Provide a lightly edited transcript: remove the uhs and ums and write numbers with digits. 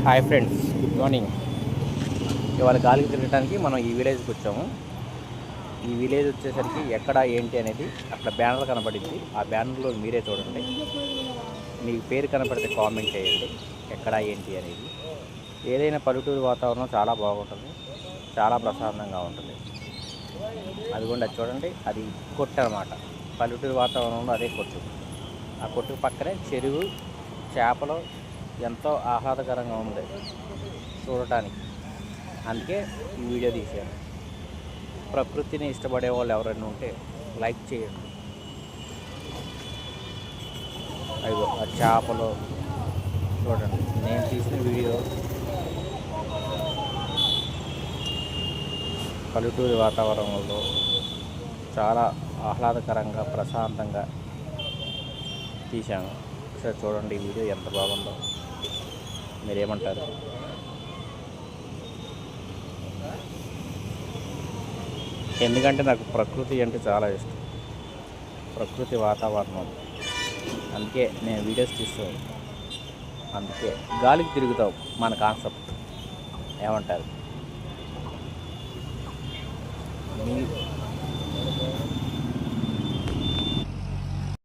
Hi friends, good morning. ఇవాళ గాలికి తిరగడానికి మనం ఈ విలేజ్కి వచ్చాము. ఈ విలేజ్ వచ్చేసరికి ఎక్కడ ఏంటి అనేది అక్కడ బ్యానర్ కనపడింది. ఆ బ్యానర్లో మీరే చూడండి. మీకు పేరు కనపడితే కామెంట్ చేయండి ఎక్కడ ఏంటి అనేది. ఏదైనా పల్లెటూరు వాతావరణం చాలా బాగుంటుంది, చాలా ప్రశాంతంగా ఉంటుంది. అదిగోండి, అది చూడండి, అది కొట్టు అనమాట. పల్లెటూరు వాతావరణంలో అదే కొట్టు. ఆ కొట్టు పక్కనే చెరువు, చేపలు ఎంతో ఆహ్లాదకరంగా ఉంది చూడటానికి. అందుకే ఈ వీడియో తీశాను. ప్రకృతిని ఇష్టపడే వాళ్ళు ఎవరైనా ఉంటే లైక్ చేయండి. అయ్యో, ఆ చేపలు చూడండి. నేను తీసిన వీడియో పల్లెటూరి వాతావరణంలో చాలా ఆహ్లాదకరంగా, ప్రశాంతంగా తీశాను. ఒకసారి చూడండి ఈ వీడియో ఎంత బాగుందో. మీరేమంటారు? ఎందుకంటే నాకు ప్రకృతి అంటే చాలా ఇష్టం, ప్రకృతి వాతావరణం. అందుకే నేను వీడియోస్ తీస్తాను. అందుకే గాలికి తిరుగుతాం మన కాన్సెప్ట్. ఏమంటారు?